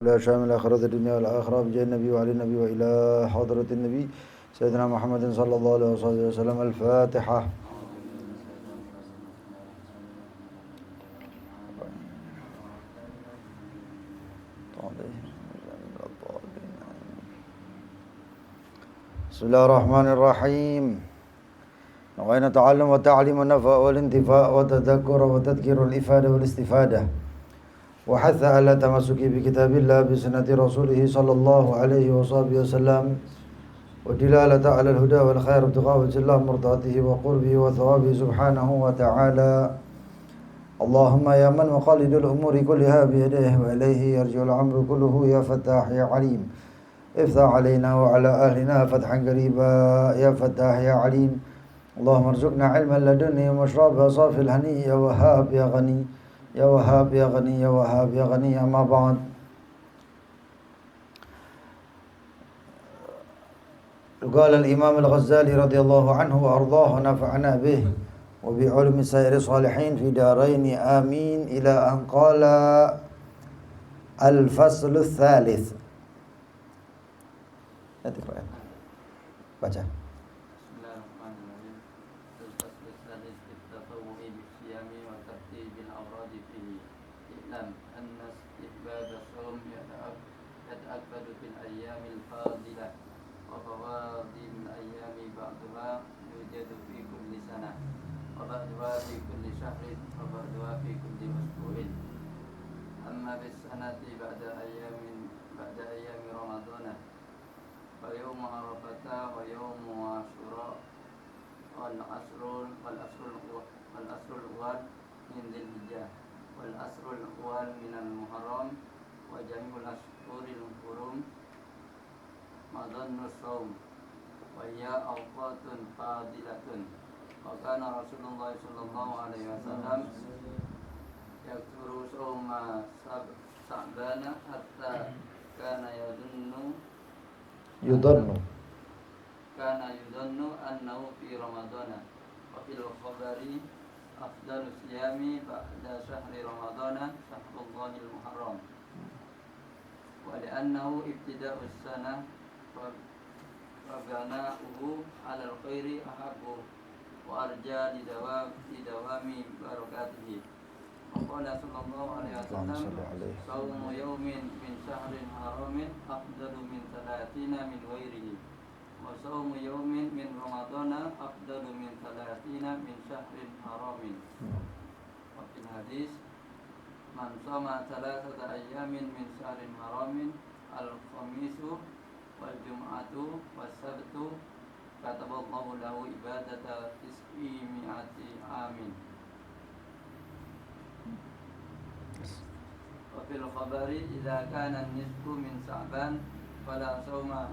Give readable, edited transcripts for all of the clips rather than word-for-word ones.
لا شامل آخرة الدنيا والآخرة بجاه النبي وعلى النبي وإلى حضرة النبي سيدنا محمد صلى الله عليه وسلم. الفاتحة. بسم الله الرحمن الرحيم. نوينا تعلم وتعليم النفع والانتفاع وتذكر وتذكير الإفادة والاستفادة، وحث على تمسك بكتاب الله بسنة رسوله صلى الله عليه وصحبه وسلم، ودلالة على الهدى والخير ابتغاء وجه الله مرضاته وقربه وثوابه سبحانه وتعالى. اللهم يا من مقاليد الأمور كلها بيديه وإليه يرجع الأمر كله، يا فتاح يا عليم افتح علينا وعلى أهلنا فتحا قريبا، يا فتاح يا عليم. اللهم ارزقنا علما لدني ومشربها صافي الهني، يا وهاب يا غني يا وهاب يا غني يا وهاب يا غني. أما بعد، قال الإمام الغزالي رضي الله عنه وأرضاه ونفعنا به وبعلم سائر الصالحين في دارين آمين، إلى أن قال: الفصل الثالث. baca. Bismillahirrahmanirrahim. Al-fasl ats-tsalits fi at-tatawwu'i bis-siyami wa tartibil awrad fihi. I'lam anna istihbab as-sawm yata'akkadu fil ayyamil fadilah wa fawadil ayyami ba'daha yujadu fi kulli sanah wa ba'daha fi kulli shahrin wa ba'daha fi kulli usbu'in. Amma bis-sanati ba'da ayyami ramadana wa yawm arafata wa yawm ashura wal asrul awal min dzilhijjah wal asrul awal min al muharram wa jami'ul ashhuril hurum madannus shaum wa ya awqatun fadilatun. Wa kana Rasulullah sallallahu alaihi wasallam yakthuru shauma sa'bana hatta kana yudhannu annahu fi ramadana wa fil khabari afdalu siyami ba'da syahri ramadana syahrullahil muharram wa li'annahu ibtida'us sanah wa bana'uhu 'alal khairi ahabbu wa arja lidawami barakatihi. Qala sallallahu alaihi wasallam: "Shaumu yawmin min syahrin haramin afdalu min salatina min ghairihi, wa shaumu yawmin min ramadana afdalu min salatina min syahrin haramin." Wa fil hadis: "Man shama thalathata ayyamin min syahrin haramin, al-khamisu wal jum'atu was sabtu, kataballahu lahu ibadata tis'i mi'ati amin." Wa fil khabari idza kana an-nisfu min Sa'ban fala sawma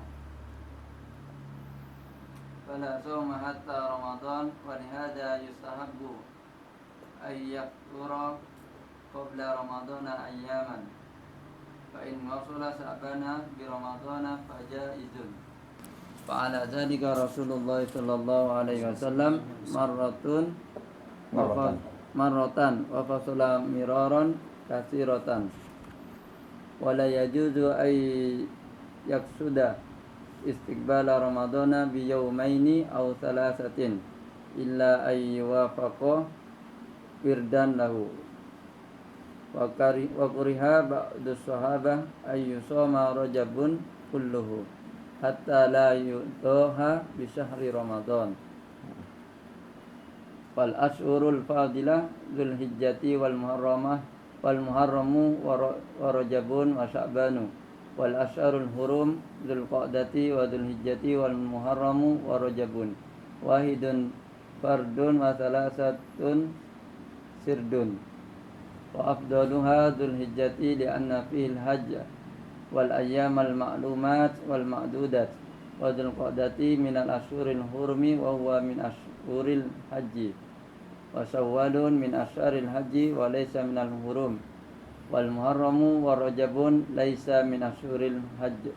hatta Ramadan, wa lihada yustahabbu ay yaqtura qabla Ramadana ayyaman, fa in wasala Sa'bana bi Ramadana fajaizun. Fa ala dzalika Rasulullah sallallahu alaihi wasallam marratan wa fasala miraran katsiratan, wala yajuzu ay yaksuda istiqbala ramadana bi yawmaini aw thalathatin illa ay wafaqa wirdan lahu. Wa kuriha ba'du sahabah ay yusama rajabun kulluhu hatta la yudaha bi syahri ramadan. Wal ashurul fadilah dzulhijjati wal muharramu wa rajabun wa sya'banu, wal asyarul hurum dzulqa'dati wa dzulhijjati wal muharramu wa rajabun, wahidun fardun wa thalathatun sirdun, wa afdaluha dzulhijjati li'anna fihi al-hajj wal ayyamal ma'lumat wal ma'dudat, wa dzulqa'dati min al-ashhuril hurumi wa huwa min ashhuril hajji, wa syawalun min asyaril haji wa laysa minal hurum, wal muharramu wa rajabun laysa min asyuril hajj.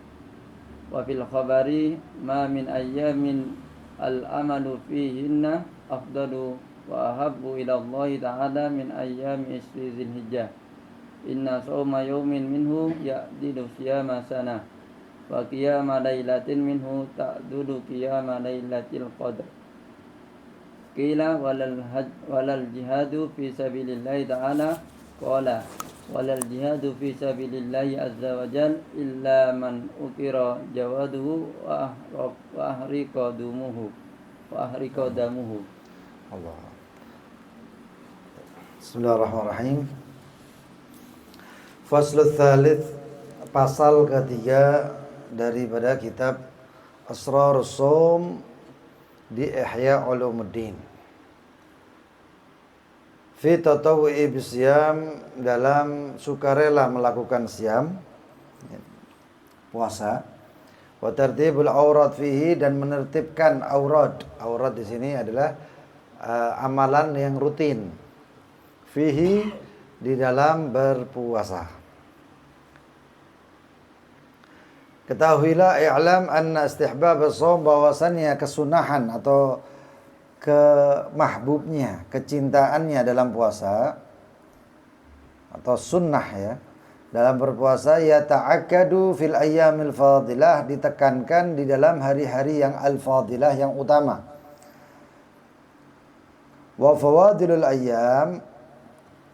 Wa fil khabari ma min ayyamin al amalu fihinna afdalu wa ahabbu ila Allah ta'ala min ayyami isri dzilhijjah, Inna sawma yawmin minhu ya'dilu siyama sana wa qiyama laylatin minhu ta'dudu qiyama laylatil qadr. Qila walal jihadu fi sabilillahi ta'ala. Qala walal jihadu fi sabilillahi azza wa jal illa man ukira jawaduhu wa ahriqa damuhu. Allah. Bismillahirrahmanirrahim. Faslul tsalits, pasal ketiga daripada kitab Asrarus Shaum di Ihya Ulumuddin. Fi tatawwu'i bisyam, dalam sukarela melakukan siam, puasa. Wa tartibul aurat fihi, dan menertibkan aurat. Aurat di sini adalah amalan yang rutin. Fihi, di dalam berpuasa. Ketahuilah, i'lam anna istihbab as-shaum, bahwasannya kesunahan atau kemahbubnya, kecintaannya dalam puasa atau sunnah ya, dalam berpuasa, ya ta'akkadu fil ayyamil fadilah, ditekankan di dalam hari-hari yang al-fadilah, yang utama. Wa fawadilul ayyam,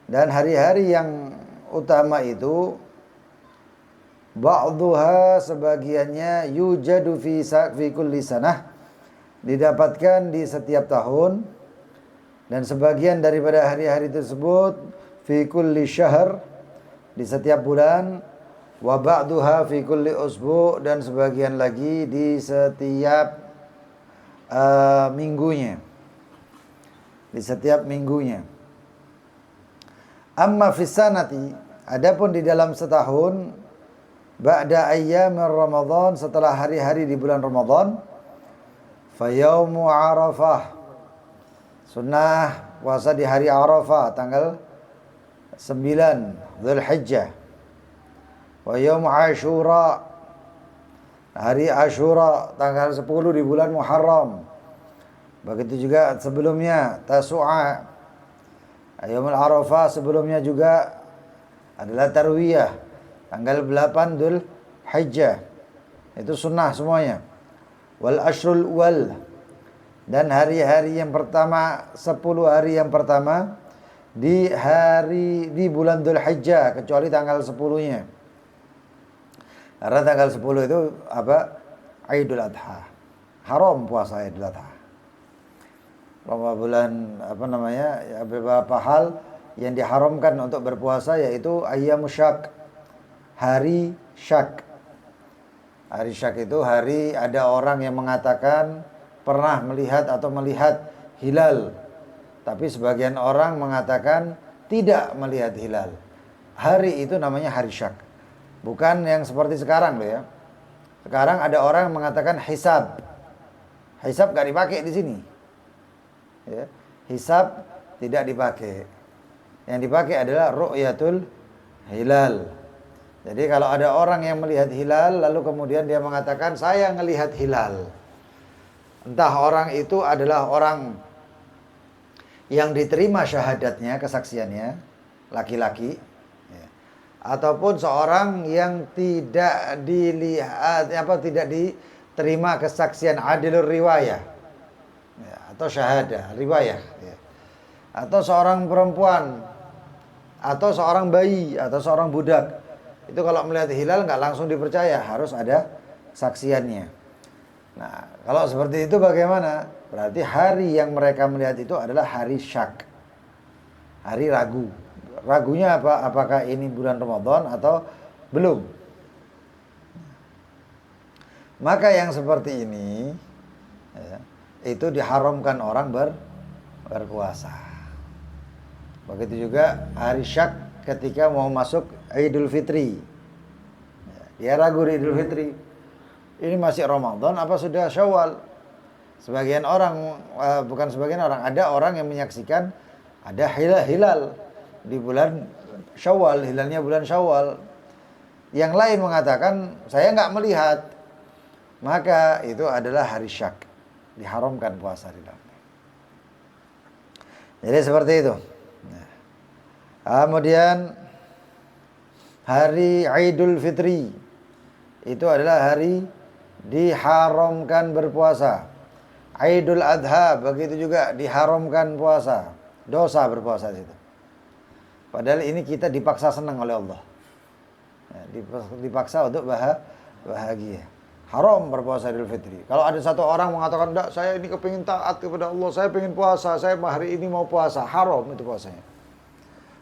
dan hari-hari yang utama itu, ba'dhuha, sebagiannya, yujadu fi kulli sanah, didapatkan di setiap tahun, dan sebagian daripada hari-hari tersebut fi kulli syahr, di setiap bulan, wa ba'dhuha fi kulli usbu', dan sebagian lagi di setiap minggunya, di setiap minggunya. Amma fi sanati, adapun di dalam setahun, ba'da ayyamir Ramadan, setelah hari-hari di bulan Ramadan, fa yaumu Arafah, sunnah puasa di hari Arafah tanggal 9 Dzulhijjah. Wa yaumu Asyura, hari Asyura tanggal 10 di bulan Muharram. Begitu juga sebelumnya Tasu'a. Yaumul Arafah sebelumnya juga adalah Tarwiyah tanggal 8 Dzulhijjah. Itu sunnah semuanya. Wal ashrul wal, dan hari-hari yang pertama, 10 hari yang pertama di bulan Dzulhijjah, kecuali tanggal 10-nya. Karena tanggal 10 itu apa? Idul Adha. Haram puasa Idul Adha. Bulan ya, beberapa hal yang diharamkan untuk berpuasa, yaitu ayyamus syak, hari syak. Hari syak itu hari, ada orang yang mengatakan pernah melihat atau melihat hilal, tapi sebagian orang mengatakan tidak melihat hilal. Hari itu namanya hari syak. Bukan yang seperti sekarang loh ya. Sekarang ada orang yang mengatakan hisab. Hisab gak dipakai di sini. Ya, hisab tidak dipakai. Yang dipakai adalah ru'yatul hilal. Jadi kalau ada orang yang melihat hilal, lalu kemudian dia mengatakan saya ngelihat hilal, entah orang itu adalah orang yang diterima syahadatnya, kesaksiannya, laki-laki, ya, ataupun seorang yang tidak tidak diterima kesaksian adilur riwayah, ya, atau syahadah riwayah, ya, atau seorang perempuan, atau seorang bayi, atau seorang budak. Itu kalau melihat hilal nggak langsung dipercaya, harus ada saksiannya. Nah, kalau seperti itu bagaimana? Berarti hari yang mereka melihat itu adalah hari syak, hari ragu. Ragunya apa? Apakah ini bulan Ramadan atau belum? Maka yang seperti ini, ya, itu diharamkan orang berpuasa. Begitu juga hari syak ketika mau masuk Idul Fitri. Dia ragu di Idul Fitri. Ini masih Ramadan apa sudah Syawal? Sebagian orang, bukan sebagian orang, ada orang yang menyaksikan ada hilal di bulan Syawal, hilalnya bulan Syawal. Yang lain mengatakan saya nggak melihat. Maka itu adalah hari syak. Diharamkan puasa di dalamnya. Jadi seperti itu. Kemudian hari Idul Fitri itu adalah hari diharamkan berpuasa. Idul Adha begitu juga diharamkan puasa. Dosa berpuasa di situ. Padahal ini kita dipaksa senang oleh Allah. Ya, dipaksa untuk bahagia. Haram berpuasa Idul Fitri. Kalau ada satu orang mengatakan, "Enggak, saya ini kepingin taat kepada Allah, saya pengen puasa, saya hari ini mau puasa." Haram itu puasanya.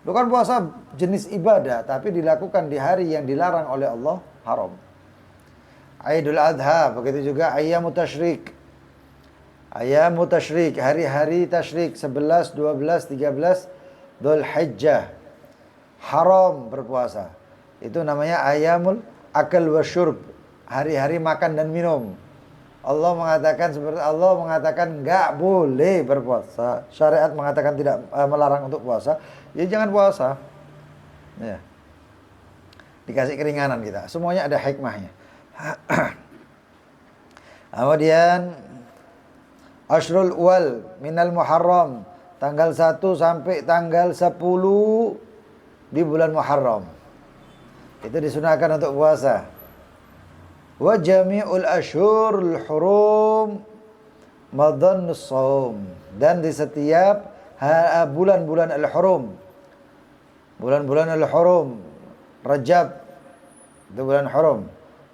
Bukan puasa jenis ibadah, tapi dilakukan di hari yang dilarang oleh Allah, haram. Idul Adha, begitu juga Ayyamut Tasyrik. Ayyamut Tasyrik, hari-hari tasyrik 11, 12, 13 Dzulhijjah. Haram berpuasa. Itu namanya Ayyamul Akal wa Syurb, hari-hari makan dan minum. Allah mengatakan enggak boleh berpuasa. Syariat mengatakan tidak melarang untuk puasa. Ya jangan puasa. Ya. Dikasih keringanan kita. Semuanya ada hikmahnya. Kemudian Ashrul Awal minal Muharram, tanggal 1 sampai tanggal 10 di bulan Muharram. Itu disunahkan untuk puasa. Wa jami'ul ashhurul hurum madhannus shaum, dan di setiap bulan-bulan al-hurum, bulan-bulan al-hurum, Rajab itu bulan hurum,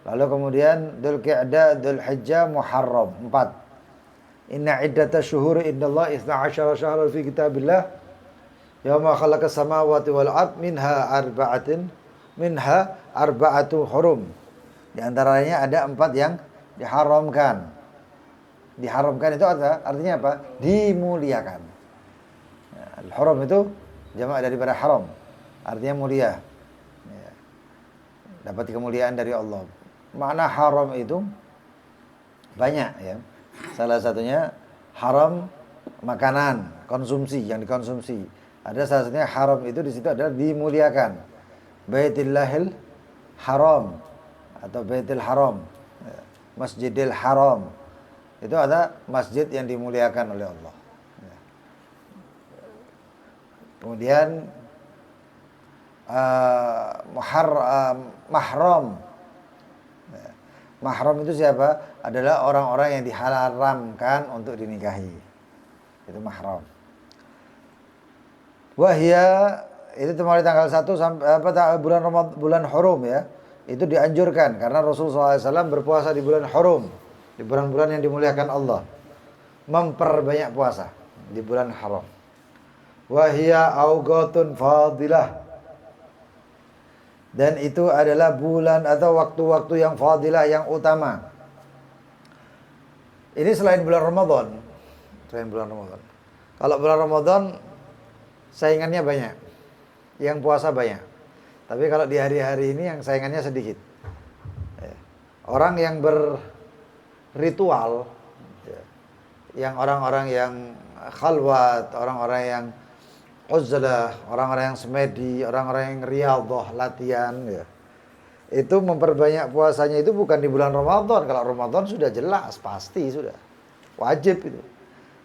lalu kemudian Dzulqa'dah, Dzulhijjah, Muharram, 4. Inna iddatash syuhuri indallahi 12 syahran fi kitabillah yauma khalaqas samawati wal ard minha arba'atu hurum. Di antaranya ada 4 yang diharamkan. Diharamkan itu artinya apa? Dimuliakan. Al-hurum itu jamak daripada haram. Artinya mulia. Ya. Dapat kemuliaan dari Allah. Makna haram itu banyak ya. Salah satunya haram makanan, konsumsi, yang dikonsumsi. Ada salah satunya haram itu di situ adalah dimuliakan. Baitillahil Haram atau Baitul Haram, Masjidil Haram. Itu ada masjid yang dimuliakan oleh Allah. Kemudian mahram. Mahram itu siapa? Adalah orang-orang yang diharamkan untuk dinikahi. Itu mahram. Wahya itu mulai tanggal 1 sampai bulan Hurum ya. Itu dianjurkan karena Rasulullah SAW berpuasa di bulan Hurum, di bulan-bulan yang dimuliakan Allah. Memperbanyak puasa di bulan Haram. Wahya awqatun fadilah. Dan itu adalah bulan atau waktu-waktu yang fadilah, yang utama. Ini selain bulan Ramadan. Selain bulan Ramadan. Kalau bulan Ramadan saingannya banyak. Yang puasa banyak. Tapi kalau di hari-hari ini yang saingannya sedikit. Orang yang berritual, yang orang-orang yang khalwat, orang-orang yang uzlah, orang-orang yang semedi, orang-orang yang riyadhah, latihan ya. Itu memperbanyak puasanya itu bukan di bulan Ramadan. Kalau Ramadan sudah jelas, pasti sudah wajib itu.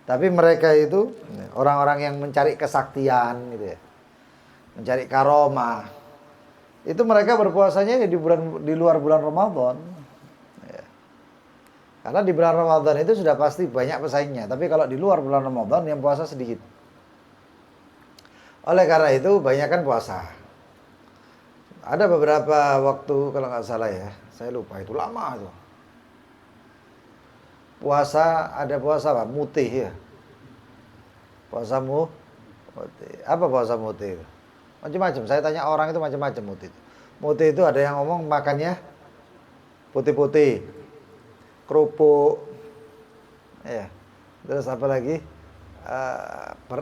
Tapi mereka itu orang-orang yang mencari kesaktian gitu ya. Mencari karomah. Itu mereka berpuasanya di luar bulan Ramadan. Ya. Karena di bulan Ramadan itu sudah pasti banyak pesaingnya. Tapi kalau di luar bulan Ramadan yang puasa sedikit. Oleh karena itu banyakkan puasa. Ada beberapa waktu kalau nggak salah ya, saya lupa itu lama itu. Puasa, ada puasa apa? Mutih ya. Puasa mutih. Apa puasa mutih? Macam-macam. Saya tanya orang itu macam-macam mutih. Mutih itu ada yang ngomong makannya putih-putih, kerupuk, ya. Terus apa lagi?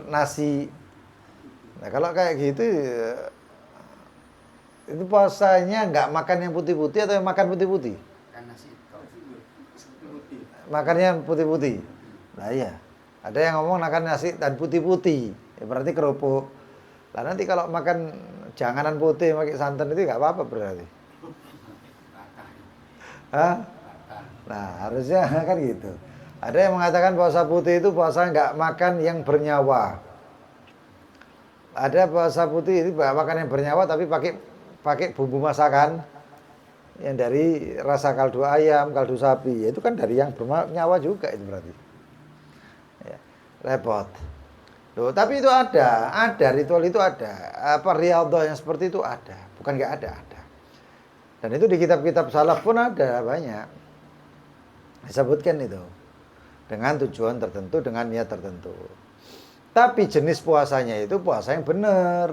Nasi. Nah kalau kayak gitu itu puasanya nggak makan yang putih-putih atau yang makan putih-putih? Makannya putih-putih. Nah iya, ada yang ngomong makan nasi dan putih-putih, ya berarti kerupuk. Lah nanti kalau makan janganan putih pakai santan itu nggak apa-apa berarti. Hah? Nah harusnya kan gitu. Ada yang mengatakan puasa putih itu puasa nggak makan yang bernyawa. Ada puasa putih itu makan yang bernyawa tapi pakai pakai bumbu masakan yang dari rasa kaldu ayam, kaldu sapi, ya itu kan dari yang bernyawa juga itu berarti. Ya, repot. Loh, tapi itu ada ritual itu ada. Apa riyadhah yang seperti itu ada, bukan nggak ada. Dan itu di kitab-kitab salaf pun ada banyak. Disebutkan itu dengan tujuan tertentu, dengan niat tertentu. Tapi jenis puasanya itu puasa yang benar.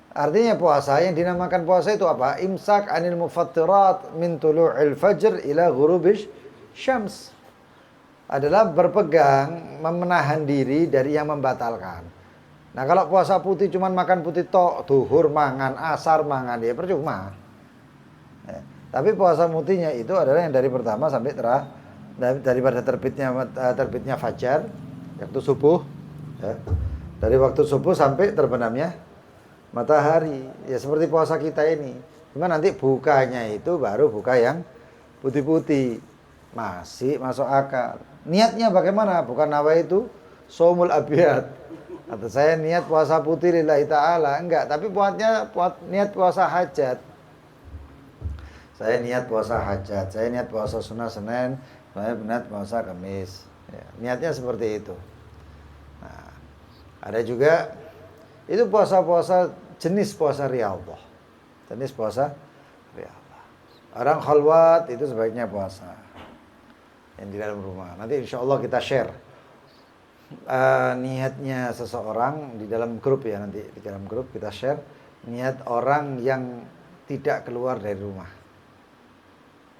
Artinya puasa yang dinamakan puasa itu apa? Imsak anil mufattirat min tulu'il fajr ila ghurubish syams. Adalah berpegang, memenahan diri dari yang membatalkan. Nah kalau puasa putih cuman makan putih tok, duhur mangan, asar mangan, ya percuma. Ya. Tapi puasa putihnya itu adalah yang dari pertama sampai daripada terbitnya fajar, waktu subuh, ya. Dari waktu subuh sampai terbenamnya matahari. Ya seperti puasa kita ini. Cuma nanti bukanya itu baru buka yang putih-putih. Masih masuk akal. Niatnya bagaimana? Bukan nawa itu somul abiyat. Atau saya niat puasa putih lillahi ta'ala. Enggak, tapi niat puasa hajat. Saya niat puasa hajat. Saya niat puasa sunnah Senin. Saya niat puasa Kamis. Ya, niatnya seperti itu. Nah, ada juga itu puasa-puasa jenis puasa riyadhah. Jenis puasa riyadhah. Orang khalwat itu sebaiknya puasa yang di dalam rumah. Nanti insya Allah kita share niatnya seseorang di dalam grup ya, nanti di dalam grup kita share niat orang yang tidak keluar dari rumah.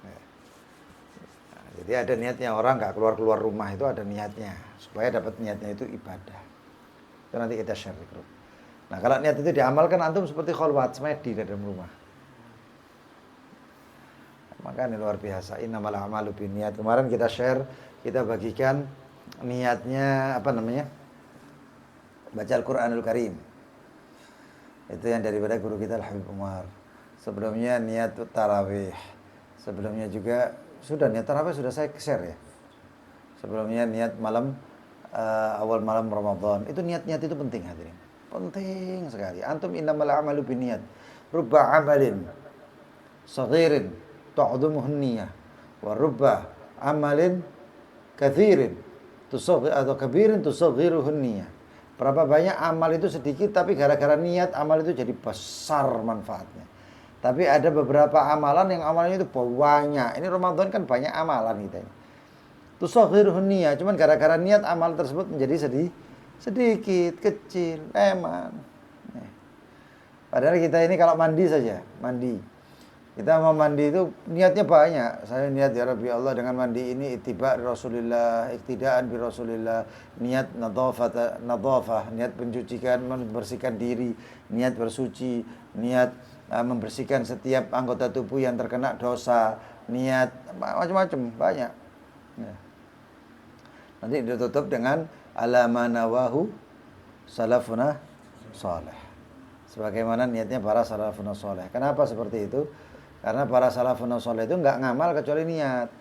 Nah, jadi ada niatnya orang nggak keluar rumah itu ada niatnya supaya dapat niatnya itu ibadah. Itu nanti kita share di grup. Nah kalau niat itu diamalkan antum seperti khalwat semedi di dalam rumah. Maka ini luar biasa. Innamal a'malu binniyat. Kemarin kita share, kita bagikan niatnya apa namanya? Baca Al-Qur'anul Karim. Itu yang daripada guru kita Al-Habib Umar. Sebelumnya niat tarawih. Sebelumnya juga sudah niat tarawih sudah saya share ya. Sebelumnya niat malam awal malam Ramadan. Itu niat-niat itu penting hadirin. Penting sekali. Antum innamal a'malu binniyat. Rubba amalin saghirin ta'dhumuhun niyyah wa rubba amalin katsirin atau kabirin tusaghiruhun niyyah. Berapa banyak amal itu sedikit tapi gara-gara niat amal itu jadi besar manfaatnya. Tapi ada beberapa amalan yang amalnya itu banyak. Ini Ramadan kan banyak amalan kita ini. Tusaghiruhun niyyah, cuman gara-gara niat amal tersebut menjadi sedikit, kecil, eman. Padahal kita ini kalau mandi saja, kita mau mandi itu niatnya banyak. Saya niat ya Rabbi Allah dengan mandi ini ittiba' Rasulillah, iktidaan bi Rasulillah, niat nadhafah, niat mencucikan, membersihkan diri, niat bersuci, niat membersihkan setiap anggota tubuh yang terkena dosa, niat macam-macam banyak. Ya. Nanti ditutup dengan ala manawahu salafuna salih. Sebagaimana niatnya para salafun salih. Kenapa seperti itu? Karena para salafun salih itu enggak ngamal kecuali niat.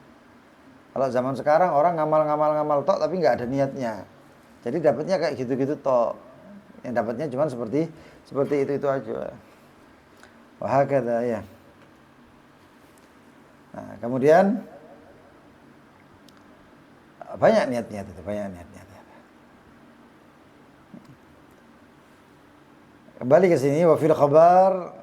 Kalau zaman sekarang orang ngamal tok tapi enggak ada niatnya. Jadi dapatnya kayak gitu-gitu tok. Yang dapatnya cuma seperti itu aja. Wahakadha ya. Nah, kemudian banyak niat-niat itu, banyak niat-niat. Kembali ke sini wa fil khabar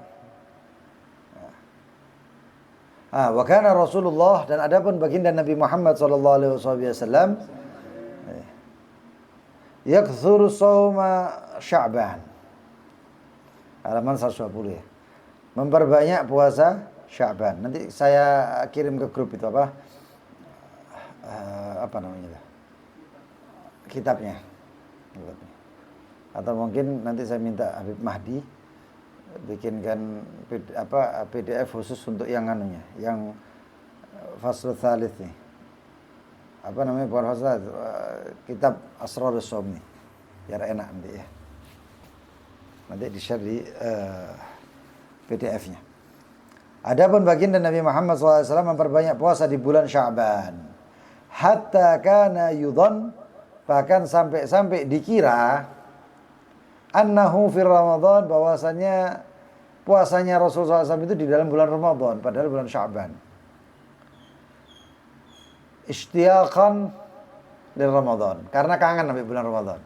wa kana Rasulullah, dan adapun baginda Nabi Muhammad sallallahu alaihi wasallam yakthuru shauma Sya'ban. Halaman 120 ya. Memperbanyak puasa Sya'ban. Nanti saya kirim ke grup itu apa namanya itu? Kitabnya. Atau mungkin nanti saya minta Habib Mahdi bikinkan PDF khusus untuk yang anunya, yang fasl tsalits nih. Apa namanya? Bukan fasl, kitab Asrarus Shaum nih. Biar enak nanti ya. Nanti di-share di PDF-nya. Adapun baginda Nabi Muhammad SAW memperbanyak puasa di bulan Sya'ban. Hatta kana yudhan, bahkan sampai dikira annahu fi Ramadan, bahwasanya puasanya Rasulullah SAW itu di dalam bulan Ramadan, padahal bulan Sya'ban. Ishtiyaqan di Ramadan, karena kangen sampai bulan Ramadan.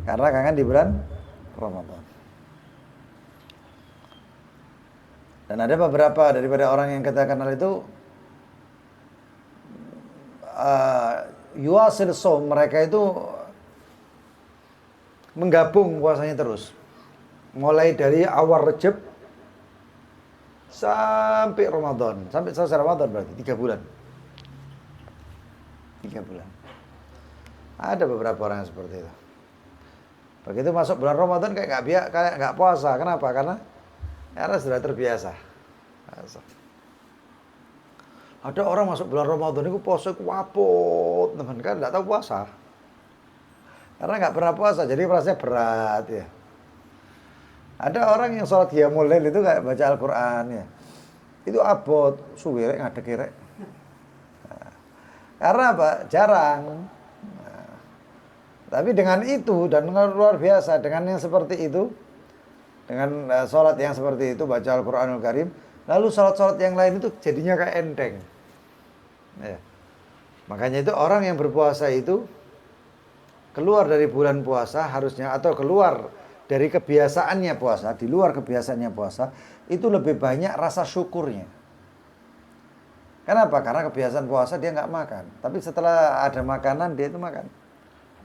Karena kangen di bulan Ramadan. Dan ada beberapa daripada orang yang katakan hal itu yuasil som, mereka itu menggabung puasanya terus. Mulai dari awal Rajab sampai Ramadan, sampai selesai Ramadan berarti 3 bulan. 3 bulan. Ada beberapa orang yang seperti itu. Begitu masuk bulan Ramadan kayak nggak puasa. Kenapa? Karena sudah terbiasa. Ada orang masuk bulan Ramadan itu puasa kuapot, teman kan nggak tahu puasa. Karena nggak pernah puasa, jadi rasanya berat ya. Ada orang yang sholat qiyamul lail itu kayak baca Al-Quran ya. Itu abot, suwe ngadeg rek. Karena apa? Jarang. Tapi dengan itu dan luar biasa, dengan yang seperti itu, dengan sholat yang seperti itu, baca Al-Quranul Karim, lalu sholat-sholat yang lain itu jadinya kayak enteng. Ya. Makanya itu orang yang berpuasa itu keluar dari bulan puasa harusnya, atau keluar dari kebiasaannya puasa, di luar kebiasaannya puasa, itu lebih banyak rasa syukurnya. Kenapa? Karena kebiasaan puasa dia nggak makan, tapi setelah ada makanan dia itu makan.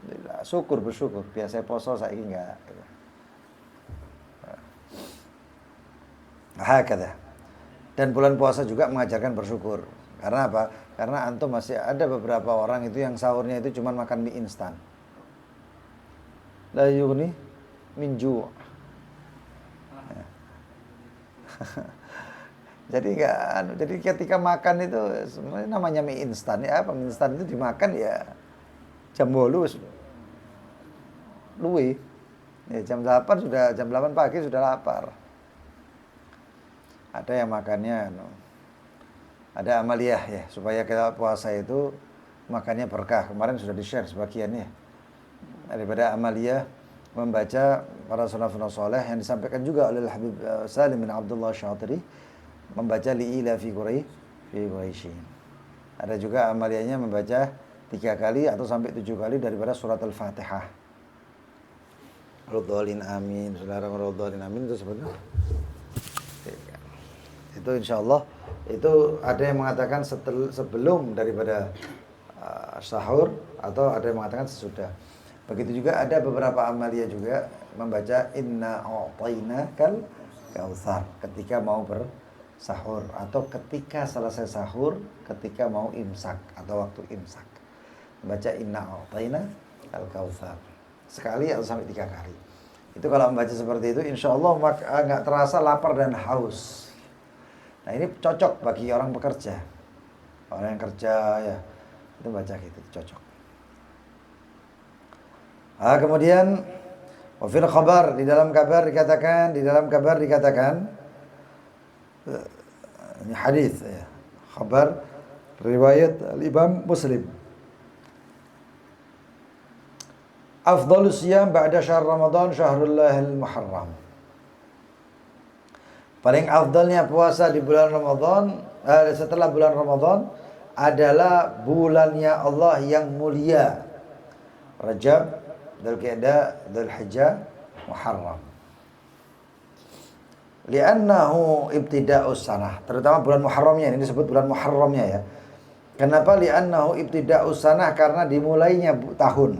Alhamdulillah, syukur, bersyukur. Biasanya puasa saya enggak. Hakada. Dan bulan puasa juga mengajarkan bersyukur. Karena apa? Karena antum masih ada beberapa orang itu yang sahurnya itu cuma makan mie instan. La yughni min ju'. Jadi ketika makan itu sebenarnya namanya mie instan ya, apa mie instan itu dimakan ya jam 8 luwe. Ya, jam 8 pagi sudah lapar. Ada yang makannya ada amaliyah ya, supaya kita puasa itu makannya berkah. Kemarin sudah di-share sebagian ya. Daripada amaliyah membaca para salafun saleh yang disampaikan juga oleh Habib Salim bin Abdullah Syatiri, membaca li'ila fi Quraisyin. Ada juga amaliyahnya membaca 3 kali atau sampai 7 kali daripada surat Al-Fatihah. Radhdallin amin, Radhdallin amin itu sebenarnya. Itu insyaallah itu ada yang mengatakan sebelum daripada sahur, atau ada yang mengatakan sesudah. Begitu juga ada beberapa amalia juga membaca inna a'tainakal kautsar ketika mau bersahur, atau ketika selesai sahur, ketika mau imsak atau waktu imsak. Membaca inna a'tainakal kautsar sekali atau sampai 3 kali. Itu kalau membaca seperti itu insyaallah enggak terasa lapar dan haus. Nah, ini cocok bagi orang pekerja. Orang yang kerja ya, itu baca gitu, cocok. Kemudian wafil khabar, di dalam kabar dikatakan ini hadis ya. Khabar riwayat Al-Imam Muslim. Afdhalus siyam ba'da syahr Ramadan syahrullahil muharram. Paling afdalnya puasa di bulan Ramadan, setelah bulan Ramadan adalah bulannya Allah yang mulia. Rajab, Dzulqa'dah, Dzulhijjah, Muharram. Li'annahu ibtida'us sanah, terutama bulan Muharramnya, ini disebut bulan Muharramnya ya. Kenapa li'annahu ibtida'us sanah? Karena dimulainya tahun.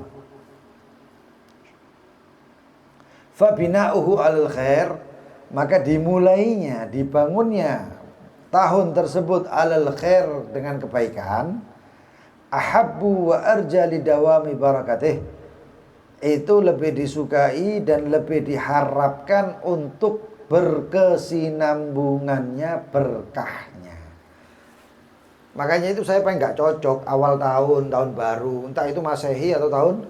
Fa bina'uhu 'alal khair, maka dimulainya, dibangunnya tahun tersebut 'alal khair dengan kebaikan, ahabbu wa arja lidawami barakatih, itu lebih disukai dan lebih diharapkan untuk berkesinambungannya berkahnya. Makanya itu saya paling nggak cocok awal tahun baru, entah itu Masehi atau tahun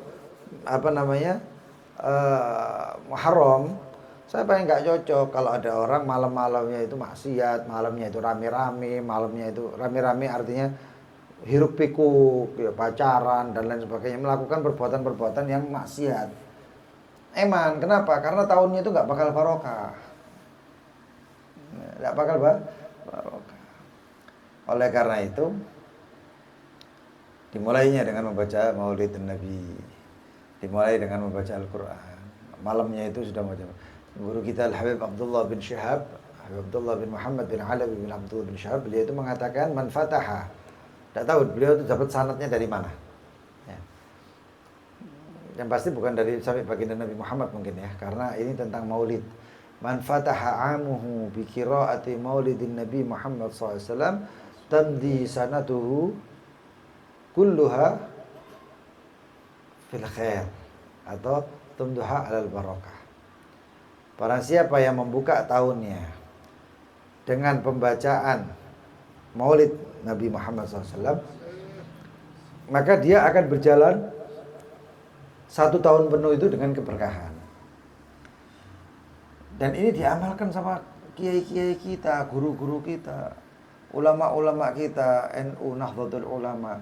Muharram. Saya paling nggak cocok kalau ada orang malamnya itu maksiat, malamnya itu rame-rame, artinya hiruk pikuk, ya, pacaran dan lain sebagainya, melakukan perbuatan-perbuatan yang maksiat. Kenapa? Karena tahunnya itu nggak bakal barokah. Tidak bakal barokah. Oleh karena itu dimulainya dengan membaca Maulid Nabi, dimulai dengan membaca Al-Quran. Malamnya itu sudah macam guru kita Al-Habib Abdullah bin Syihab, Habib Abdullah bin Muhammad bin Alawi bin Abdullah bin Syihab, beliau itu mengatakan man fataha. Tidak tahu beliau itu dapat sanadnya dari mana. Ya. Yang pasti bukan dari sampai baginda Nabi Muhammad mungkin ya, karena ini tentang Maulid. Man fataha amuhu bi qiraati Maulidin Nabi Muhammad SAW tamdi sanatuhu kulluha fil khair atau tumduha alal barakah. Barang siapa yang membuka tahunnya dengan pembacaan Maulid Nabi Muhammad SAW, maka dia akan berjalan 1 tahun penuh itu dengan keberkahan. Dan ini diamalkan sama kiai-kiai kita, guru-guru kita, ulama-ulama kita, NU, Nahdlatul Ulama.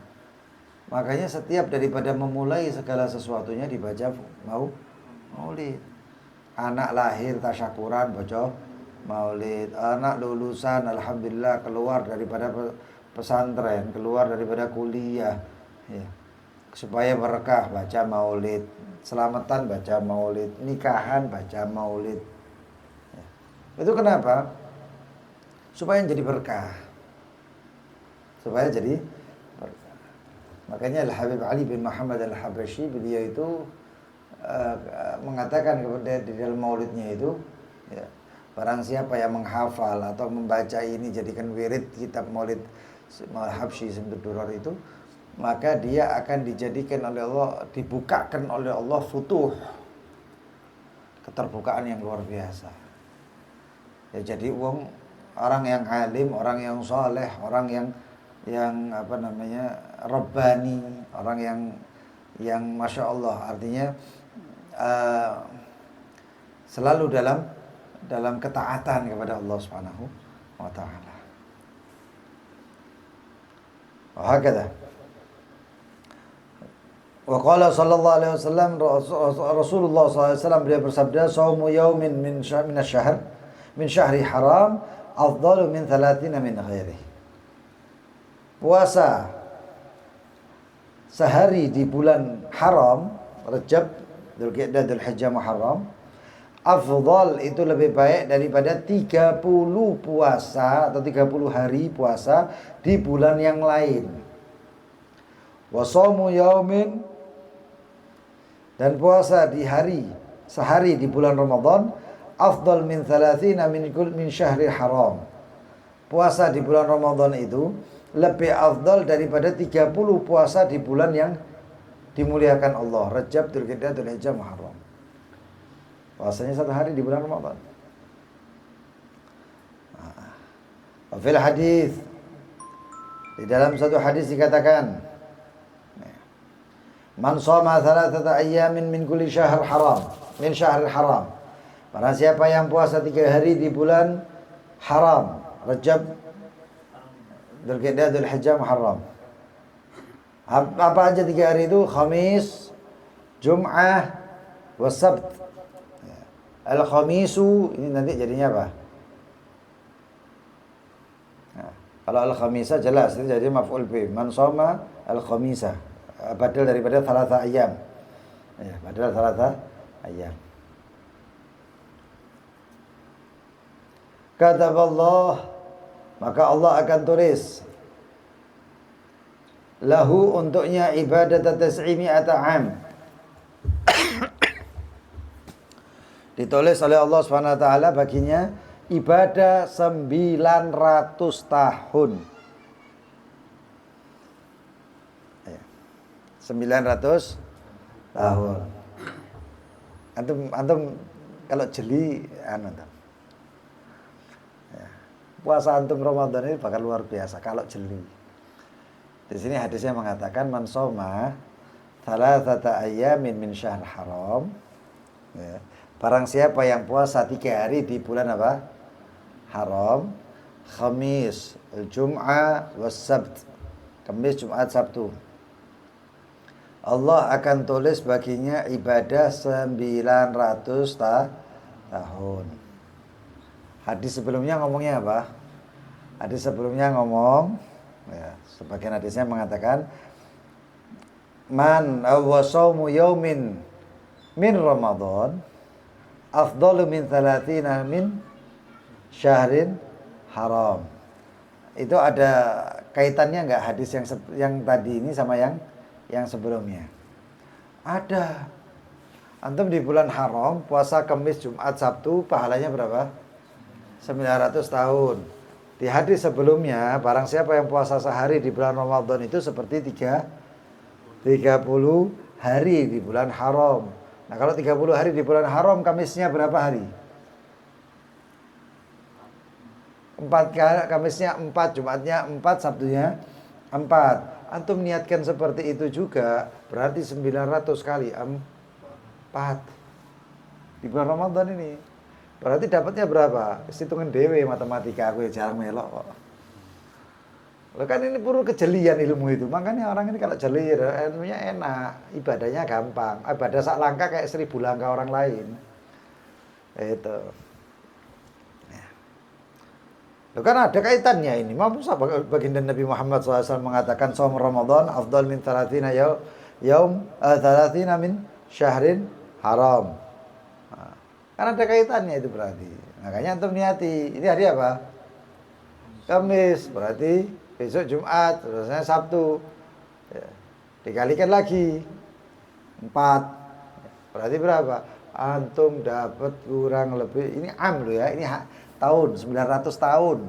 Makanya setiap daripada memulai segala sesuatunya dibaca Maulid. Anak lahir tasyakuran baca Maulid. Anak lulusan alhamdulillah keluar daripada pesantren, keluar daripada kuliah, ya. Supaya berkah baca Maulid. Selamatan baca Maulid, nikahan baca Maulid. Ya. Itu kenapa? Supaya jadi berkah. Supaya jadi berkah. Makanya Al-Habib Ali bin Muhammad Al-Habasyi beliau itu mengatakan kepada di dalam maulidnya itu, ya, barang siapa yang menghafal atau membaca ini jadikan wirid kitab Maulid Habsyi Simtud Durar itu, maka dia akan dijadikan oleh Allah, dibukakan oleh Allah futuh, keterbukaan yang luar biasa. Ya, jadi orang yang alim, orang yang soleh, orang yang apa namanya rabbani, orang yang masya Allah, artinya selalu dalam ketaatan kepada Allah Subhanahu wa taala. Wahakadha. Wa qala sallallahu alaihi wasallam, Rasulullah sallallahu alaihi wasallam beliau bersabda, "Shaumu yaumin min asy-syahr min syahri haram afdalu min 30 min ghairihi." Puasa sehari di bulan haram, Rajab, Dzulqa'dah, Dzulhijjah, Muharram, afdal itu lebih baik daripada 30 puasa atau 30 hari puasa di bulan yang lain. Wa shaumu yaumin, dan puasa di sehari di bulan Ramadan, afdal min 30 min syahri haram. Puasa di bulan Ramadan itu lebih afdal daripada 30 puasa di bulan yang dimuliakan Allah, Rajab, Dzulqa'dah, Dzulhijjah, Muharram. Puasanya 1 hari di bulan Ramadan. Fil hadis, di dalam satu hadis dikatakan, man shoma 3 ayyamin min kulli syahr haram, min syahril haram. Barang siapa yang puasa 3 hari di bulan haram, Rajab, Dzulqa'dah, Dzulhijjah, Muharram. Apa aja 3 hari itu? Khamis, Jum'ah, Wasabt. Al-Khamisu ini nanti jadinya apa? Nah, kalau Al-Khamisa jelas itu jadi maf'ul bih. Man shoma Al-Khamisa, badal daripada 3 ayyam. Ya, badal 3 ayyam. Kataballah, maka Allah akan tulis lahu untuknya ibadat tas'imi at'am. Ditulis oleh Allah Subhanahu wa taala baginya ibadah 900 tahun. 900 tahun. Antum kalau jeli puasa antum Ramadan ini bakal luar biasa kalau jeli. Di sini hadisnya mengatakan man shoma 3 ayyamin min syahr haram. Ya. Barang siapa yang puasa 3 hari di bulan apa? Haram, Khamis, Jum'ah, Wasabt. Kamis, Jumat, Sabtu. Allah akan tulis baginya ibadah 900 tahun. Hadis sebelumnya ngomongnya apa? Hadis sebelumnya ngomong, ya, sebagian hadisnya mengatakan, man wa shaumu yaumin min Ramadan afdalu min 30 min syahrin haram. Itu ada kaitannya nggak hadis yang tadi ini sama yang sebelumnya? Ada. Antum di bulan haram puasa Kamis, Jumat, Sabtu pahalanya berapa? 900 tahun. Di hadis sebelumnya, barang siapa yang puasa sehari di bulan Ramadan itu seperti 30 hari di bulan haram. Nah, kalau 30 hari di bulan haram, Kamisnya berapa hari? 4 kali, Kamisnya 4, Jumatnya 4, Sabtunya 4. Antum niatkan seperti itu juga, berarti 900 kali 4 di bulan Ramadan ini. Berarti dapatnya berapa? Hitungan dewe matematika, aku ya jarang melok kok. Loh kan ini perlu kejelian ilmu itu. Makanya orang ini kalau jeli ilmunya enak, ibadahnya gampang. Ibadah sak langkah kayak 1000 langkah orang lain. Itu. Ya. Loh kan ada kaitannya ini. Mampus apa baginda Nabi Muhammad SAW mengatakan shaum Ramadan afdal min 30 yaum 30 min syahrin haram. Karena ada kaitannya itu berarti. Makanya antum niati. Ini hari apa? Kamis. Berarti besok Jumat. Terusnya Sabtu. Ya. Dikalikan lagi 4. Berarti berapa? Antum dapat kurang lebih. Ini loh ya. Ini tahun. 900 tahun.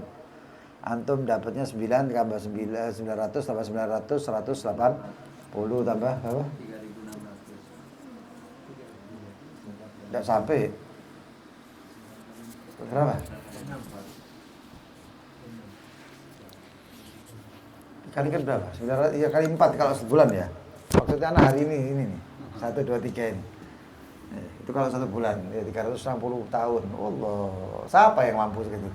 Antum dapatnya 9 tambah 900 tambah 900 180 tambah apa? 3.600. Tidak sampai. Berapa? Dikalikan berapa? 900, ya kali 4 kalau sebulan ya. Maksudnya anak hari ini nih. 1, 2, 3 ini. Itu kalau 1 bulan, ya 360 tahun. Allah, siapa yang mampu segitu?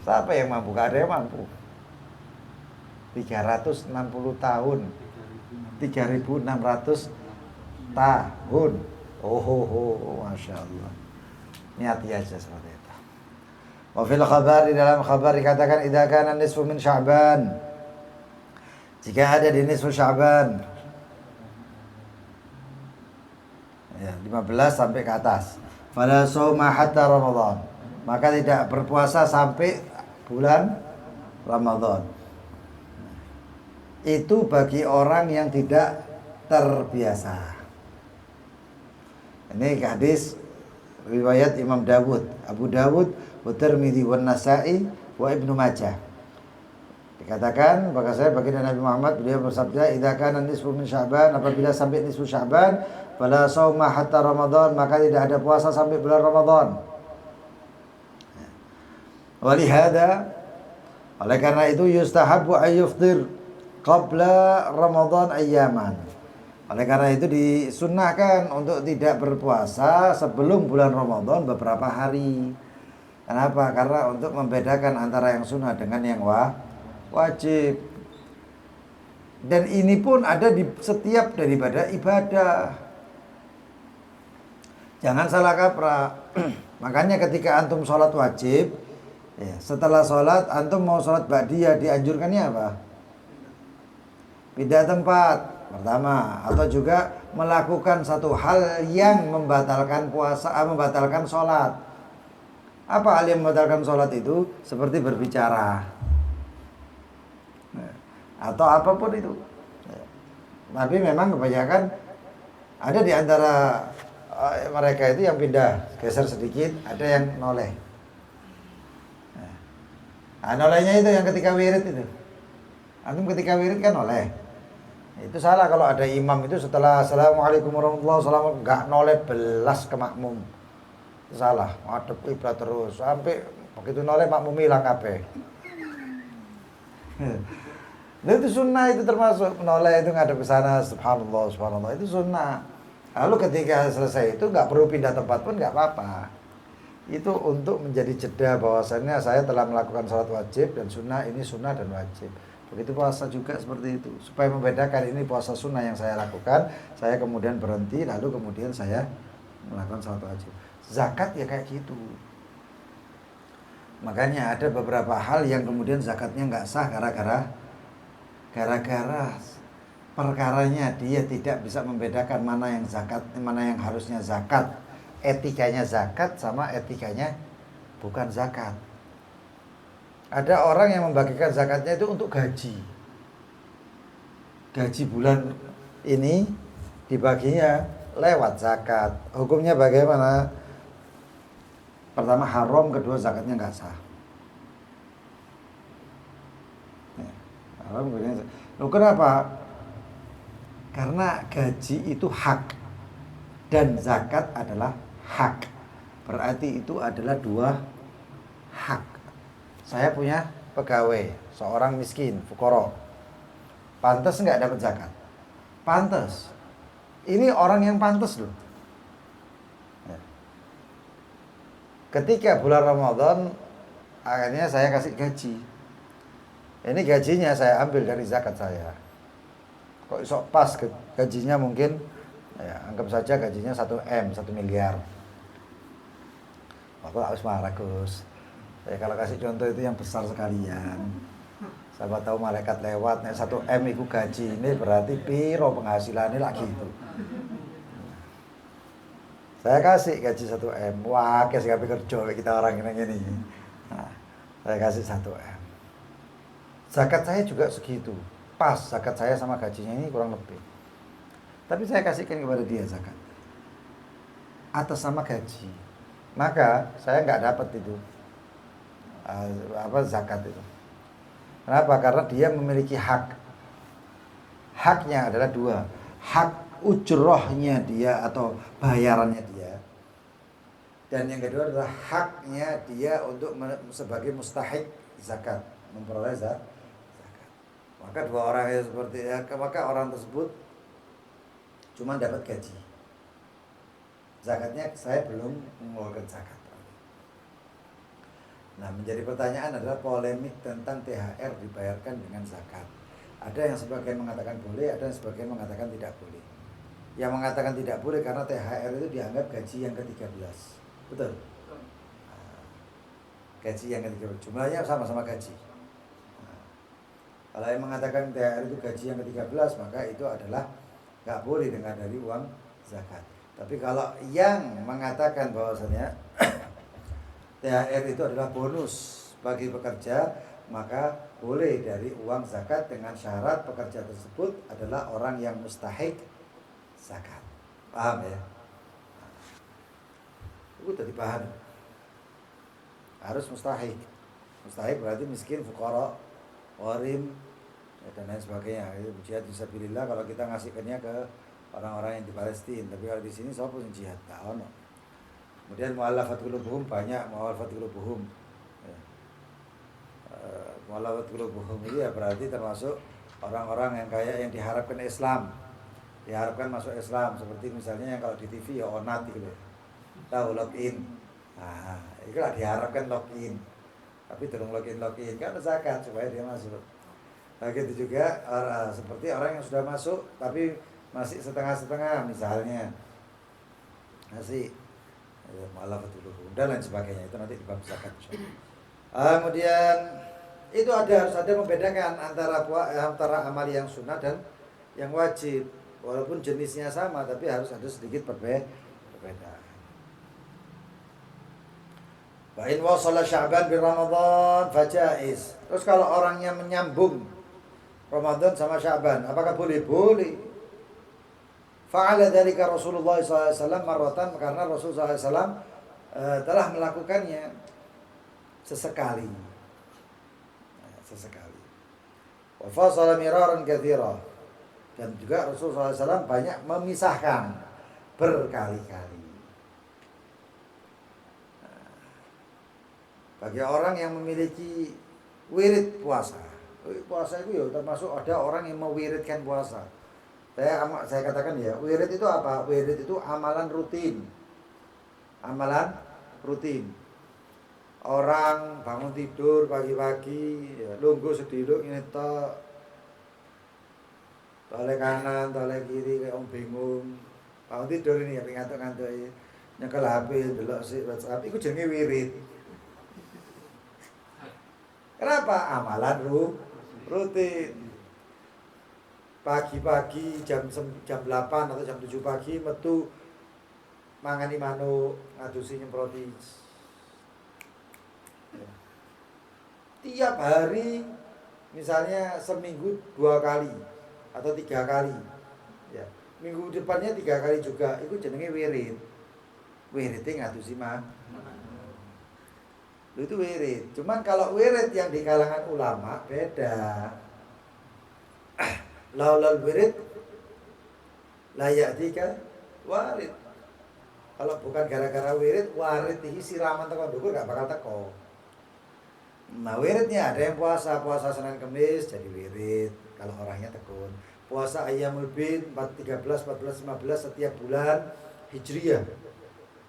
Siapa yang mampu? Gak ada yang mampu. 360 tahun. 3.600 tahun. Oh, Masya Allah. Niati aja seperti itu. Wa fil khabar, di dalam khabar dikatakan idza kana nisfu min Sya'ban. Jika ada di nisfu Sya'ban. Ya, 15 sampai ke atas. Fala shauma hatta Ramadan. Maka tidak berpuasa sampai bulan Ramadan. Itu bagi orang yang tidak terbiasa. Ini hadis riwayat Imam Dawud, Abu Dawud, wa Tirmidzi, wa Nasa'i, wa Ibnu Majah. Dikatakan bahwasanya baginda Nabi Muhammad beliau bersabda, "Idza kana nisfu min Sya'ban", apabila sampai nisfu Sya'ban, fala shauma hatta Ramadan, maka tidak ada puasa sampai bulan Ramadan. Walihada, oleh karena itu yustahabu ayyuftir qabla Ramadan ayyaman. Oleh karena itu disunnahkan untuk tidak berpuasa sebelum bulan Ramadan beberapa hari. Kenapa? Karena untuk membedakan antara yang sunnah dengan yang wajib. Dan ini pun ada di setiap daripada ibadah. Jangan salah kaprah. Makanya ketika antum sholat wajib, ya, setelah sholat antum mau sholat ba'diyah, dianjurkannya apa? Pindah tempat pertama, atau juga melakukan satu hal yang membatalkan puasa, membatalkan sholat. Apa hal yang membatalkan sholat itu? Seperti berbicara, atau apapun itu. Tapi memang kebanyakan ada di antara mereka itu yang pindah, geser sedikit, ada yang noleh. Nah, nolehnya itu yang ketika wirid itu. Antum ketika wirid kan noleh. Itu salah kalau ada imam itu setelah assalamualaikum warahmatullahi wabarakatuh nggak noleh belas ke makmum. Itu salah, ngadep kiblat terus sampai begitu noleh makmum hilang kabeh. Nah, itu sunnah, itu termasuk noleh itu ngadep ke sana, subhanallah subhanallah, itu sunnah. Lalu ketika selesai itu nggak perlu pindah tempat pun nggak apa-apa. Itu untuk menjadi jeda bahwasannya saya telah melakukan sholat wajib dan sunnah, ini sunnah dan wajib. Begitu puasa juga seperti itu. Supaya membedakan ini puasa sunnah yang saya lakukan, saya kemudian berhenti, lalu kemudian saya melakukan sholat wajib. Zakat ya kayak gitu. Makanya ada beberapa hal yang kemudian zakatnya nggak sah gara-gara perkaranya dia tidak bisa membedakan mana yang zakat, mana yang harusnya zakat. Etikanya zakat sama etikanya bukan zakat. Ada orang yang membagikan zakatnya itu untuk gaji. Gaji bulan ini dibaginya lewat zakat. Hukumnya bagaimana? Pertama haram, kedua zakatnya nggak sah. Haram, kedua. Loh, kenapa? Karena gaji itu hak dan zakat adalah hak. Berarti itu adalah dua hak. Saya punya pegawai, seorang miskin, fukara. Pantas nggak dapat zakat? Pantas. Ini orang yang pantas loh. Ketika bulan Ramadan, akhirnya saya kasih gaji. Ini gajinya saya ambil dari zakat saya. Kok iso pas gajinya mungkin, ya, anggap saja gajinya 1 M, 1 miliar. Aku harus marah Gus. Saya kalau kasih contoh itu yang besar sekalian. Siapa tahu malaikat lewat, 1 M itu gaji ini berarti piro penghasilannya lagi itu. Saya kasih gaji 1 M. Wah, kasih kabeh kerja kita orang ini. Nah, saya kasih 1 M. Zakat saya juga segitu. Pas zakat saya sama gajinya ini kurang lebih. Tapi saya kasihkan kepada dia zakat atas nama gaji. Maka saya nggak dapat itu zakat itu. Kenapa? Karena dia memiliki hak. Haknya adalah 2. Hak ujrohnya dia atau bayarannya dia, dan yang kedua adalah haknya dia untuk sebagai mustahik zakat, memperoleh zakat. Maka 2 orang yang seperti maka orang tersebut cuma dapat gaji, zakatnya saya belum mengeluarkan zakat. Nah, menjadi pertanyaan adalah polemik tentang THR dibayarkan dengan zakat. Ada yang sebagian mengatakan boleh, ada yang sebagian mengatakan tidak boleh. Yang mengatakan tidak boleh karena THR itu dianggap gaji yang ke-13. Betul? Gaji yang ke-13. Jumlahnya sama-sama gaji. Kalau yang mengatakan THR itu gaji yang ke-13, maka itu adalah nggak boleh dengan dari uang zakat. Tapi kalau yang mengatakan bahwasanya THR itu adalah bonus bagi pekerja, maka boleh dari uang zakat dengan syarat pekerja tersebut adalah orang yang mustahik zakat. Paham ya? Itu tadi paham. Harus mustahik. Mustahik berarti miskin, fukara, warim, dan lain sebagainya. Itu jihad fisabilillah kalau kita ngasihkannya ke orang-orang yang di Palestina. Tapi kalau di sini siapa yang jihad? Tak ono. Kemudian mu'allafat qulubuhum, banyak mu'allafat qulubuhum. Mu'allafat qulubuhum itu ya berarti termasuk orang-orang yang kayak yang diharapkan Islam. Diharapkan masuk Islam, seperti misalnya yang kalau di TV ya onat gitu. Tahu login. Nah, itu lah diharapkan login. Tapi terung login kan zakat supaya dia masuk. Nah, gitu juga seperti orang yang sudah masuk tapi masih setengah-setengah misalnya. Masih malah betul dan lain sebagainya, itu nanti di bab zakat. Kemudian itu harus ada membedakan antara amal yang sunnah dan yang wajib, walaupun jenisnya sama tapi harus ada sedikit perbedaan. Wa in wasala Sya'ban bi Ramadan fajaiz. Terus kalau orangnya menyambung Ramadan sama Sya'ban, apakah boleh? Boleh. Fa'ala dzalika Rasulullah SAW marratan, karena Rasulullah SAW telah melakukannya sesekali. Wa fasala miraran katsira. Dan juga Rasulullah SAW banyak memisahkan berkali-kali. Bagi orang yang memiliki wirid puasa. Puasa itu ya termasuk ada orang yang mewiridkan puasa. Saya katakan ya, wirid itu apa? Wirid itu amalan rutin. Amalan rutin. Orang bangun tidur pagi-pagi, ya, lungguh sediluk ini tok. Toleh kanan, toleh kiri, kayak orang bingung. Bangun tidur ini ya, ngantuk-ngantuk ya. Nyekel HP, delok sik WhatsApp, itu jenenge wirid. Kenapa? Amalan rutin. Pagi-pagi jam 8 atau jam 7 pagi metu mangani manuk, ngadusi nyemproti. Tiap hari misalnya seminggu 2 kali atau 3 kali. Ya. Minggu depannya 3 kali juga. Itu jenenge wirid. Wiridnya ngadusi itu wirid. Cuman kalau wirid yang di kalangan ulama beda. Laulal wirid layak tiga warid. Kalau bukan gara-gara wirid, warid ini siraman teko ndukur gak bakal teko. Nah wiridnya ada yang puasa Senin Kamis jadi wirid kalau orangnya tekun. Puasa Ayyamul Bid 13, 14, 15 setiap bulan Hijriyah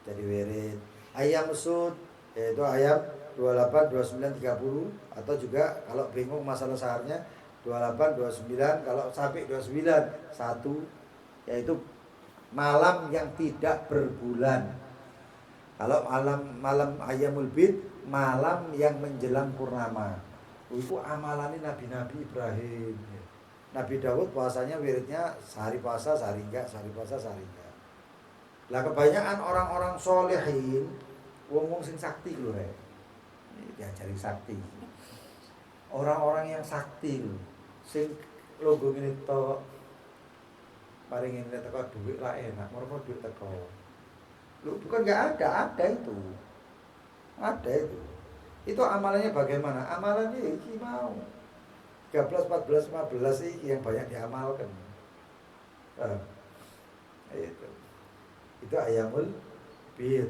jadi wirid. Ayyam Sud yaitu ayam 28, 29, 30 atau juga kalau bingung masalah saharnya 28, 29 kalau sampai 29 satu yaitu malam yang tidak berbulan. Kalau malam Ayyamul Bid malam yang menjelang purnama. Itu amalannya Nabi Ibrahim. Nabi Daud puasanya wiridnya sehari puasa, sehari enggak, sehari puasa, sehari enggak. Lah kebanyakan orang-orang solehin wong sing sakti lho rek. Diajari sakti. Orang-orang yang sakti lho. Sing logo ngene tok. Paling ngene teko duit lah enak, moro duit teko. Lu bukan enggak ada itu. Ada itu. Itu amalannya bagaimana? Amalannya iki mau 13, 14, 15 iki yang banyak diamalkan. Itu Ayyamul Bid.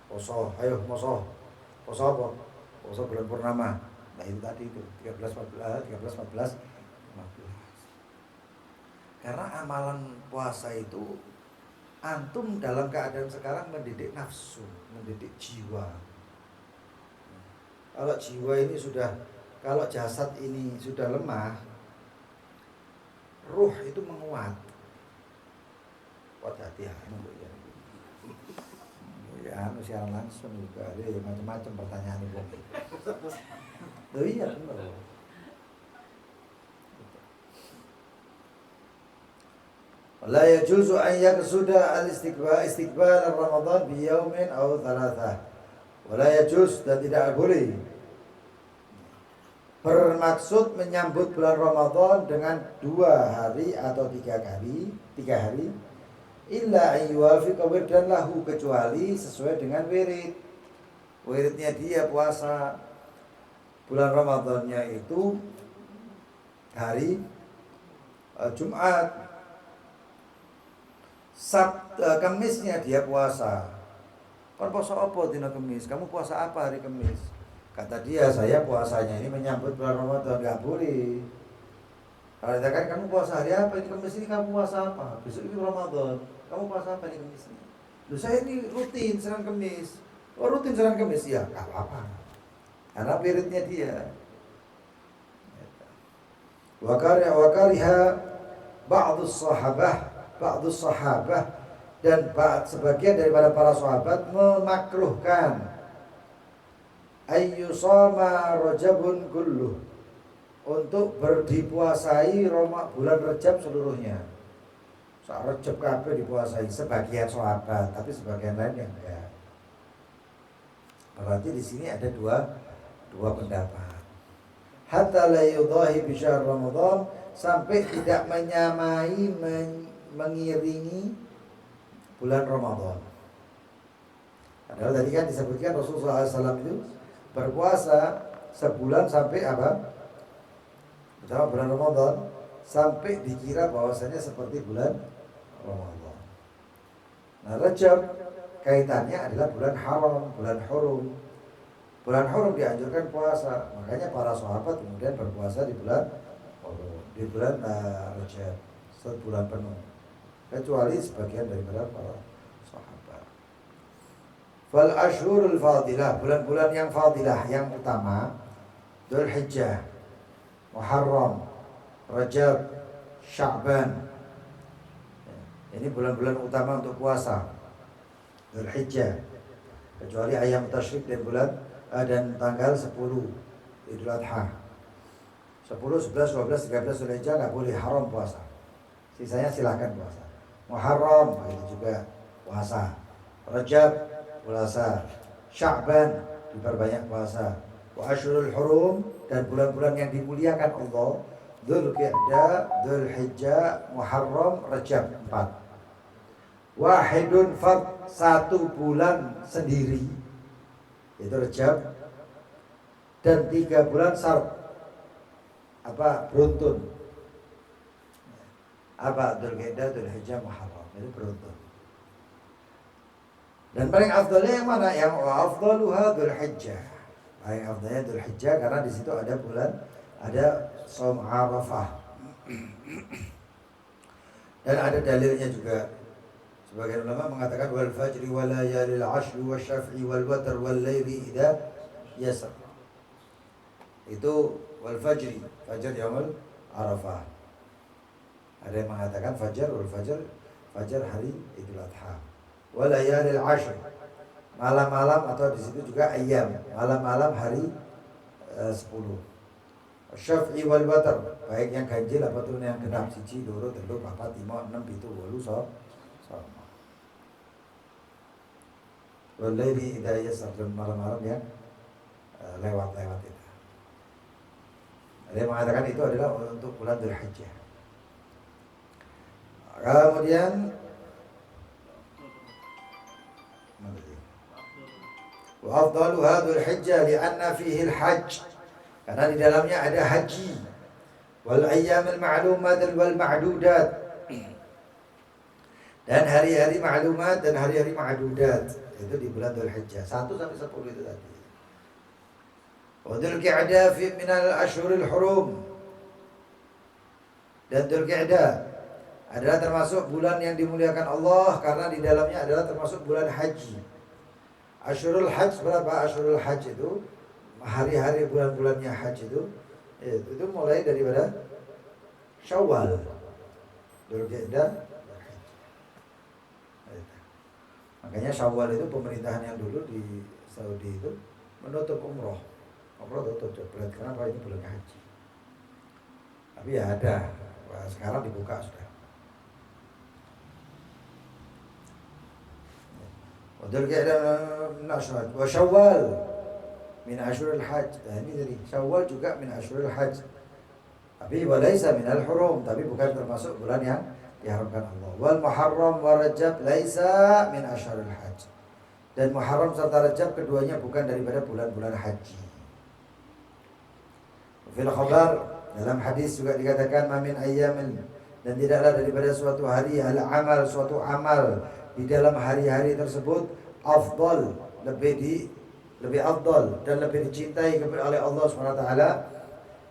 Poso, ayo poso. Poso apa? Poso bulan purnama. Nah itu tadi itu 13, 14, 15. Karena amalan puasa itu antum dalam keadaan sekarang mendidik nafsu, mendidik jiwa. Kalau jiwa ini kalau jasad ini sudah lemah, ruh itu menguat. Hati-hati ya. Ya, siaran langsung juga ada macam-macam pertanyaan ibu. Loh iya benar. La yajuzu an yaqsuda al-istiqbal Ramadan bi yawmin aw thalathah. Wa la yajuz dan tidak boleh bermaksud menyambut bulan Ramadan dengan 2 hari atau 3 hari illa ayyuwafiqa wirdan lahu kecuali sesuai dengan wirid. Wiridnya dia puasa bulan Ramadannya itu hari Jumat. Kamisnya dia puasa. Kan puasa apa dina Kamis? Kamu puasa apa hari Kamis? Kata dia, saya puasanya ini menyambut bulan Ramadan. Gak boleh. Kalau dikatakan kamu puasa hari apa? Ini Kamis ini kamu puasa apa? Besok ini Ramadan. Kamu puasa apa di Kamis ini? Loh saya ini rutin Senin Kamis. Oh rutin Senin Kamis? Ya gak apa-apa. Karena wiridnya dia. Wakariha ba'dus sahabah dan sebagian daripada para sahabat memakruhkan ayyusama rajabun kulluh untuk berdipuasai bulan Rajab seluruhnya. Saat Rajab kabeh dipuasai sebagian sahabat, tapi sebagian lain yang enggak. Berarti di sini ada dua pendapat. Hatta la yudahi bi syahr Ramadan sampai tidak menyamai mengiringi bulan Ramadan. Padahal tadi kan disebutkan Rasulullah SAW itu berpuasa sebulan sampai apa? Pertama bulan Ramadan sampai dikira bahwasanya seperti bulan Ramadan. Nah Rajab kaitannya adalah bulan haram, bulan hurum. Bulan hurum dianjurkan puasa, makanya para sahabat kemudian berpuasa di bulan Rajab sebulan penuh. Kecuali sebagian daripada para sahabat. Fal ashhurul fadilah, bulan-bulan yang fadilah yang utama Dzulhijjah, Muharram, Rajab, Sya'ban. Ini bulan-bulan utama untuk puasa. Dzulhijjah. Kecuali ayam tasyrik dan tanggal 10 Idul Adha. 10, 11, 12, 13 Dzulhijjah nggak boleh, haram puasa. Sisanya silahkan puasa. Muharram begitu juga puasa. Rajab puasa. Sya'ban diperbanyak puasa. Wa Asyurul Hurum, dan bulan-bulan yang dimuliakan Allah, Dzulqa'dah, Dzulhijjah, Muharram, Rajab, 4. Wahidun fard, 1 bulan sendiri, itu Rajab, dan 3 bulan syart, beruntun, Dzulqa'dah, Dzulhijjah, Muharram, itu beruntun. Dan paling afdalnya yang mana? Yang afdaluha Dzulhijjah. Paling afdalnya Dzulhijjah karena di situ ada bulan, ada Shaum Arafah. Dan ada dalilnya juga. Sebagian ulama mengatakan wal fajri wal layalil ashri wasyaf'i wal watr wal laili idza yasr. Itu wal fajri, fajar yaumul Arafah. Ada yang mengatakan fajar hari Idul Adha. Wal layalil ashr, malam-malam atau di situ juga ayam, malam-malam hari 10. Syaf'i wal watr, baik yang ganjil ataupun yang genap, 1, 2, 3, 4, 5, 6, 7, 8, 9. Walaili idza yasr, malam-malam yang lewat-lewat itu. Ada yang mengatakan itu adalah untuk bulan Dzulhijjah. Kemudian wa afdaluha Dzulhijjah li'anna fihi al-hajj, karena di dalamnya ada haji, wal ayyamul ma'lumat wal ma'dudat, dan hari-hari ma'lumat dan hari-hari ma'dudat. Itu di bulan Dzulhijjah 1 sampai 10 itu tadi. Wa Dzulqa'dah fi minal asyhuril hurum, dan Dzulqa'dah adalah termasuk bulan yang dimuliakan Allah karena di dalamnya adalah termasuk bulan haji. Asyhurul hajj, berapa asyhurul hajj itu? Hari-hari bulan-bulannya haji itu mulai daripada Syawal, Dzulqa'dah. Makanya Syawal itu pemerintahan yang dulu di Saudi itu menutup umroh tutup. Kenapa? Ini bulan haji. Tapi ya ada. Wah, sekarang dibuka sudah. Wa Syawal min asyuril hajj. Nah, ini jadi Syawal juga min asyuril hajj. Tapi walaisa minal hurum, tapi bukan termasuk bulan yang diharamkan Allah. Wal Muharram wa Rajab laisa min asyharil hajj. Dan Muharram serta Rajab keduanya bukan daripada bulan-bulan haji. Fil khabar, dalam hadis juga dikatakan mamin ayyamin, dan tidaklah daripada suatu hari suatu amal di dalam hari-hari tersebut afdal, lebih afdal dan lebih dicintai oleh Allah Subhanahu wa taala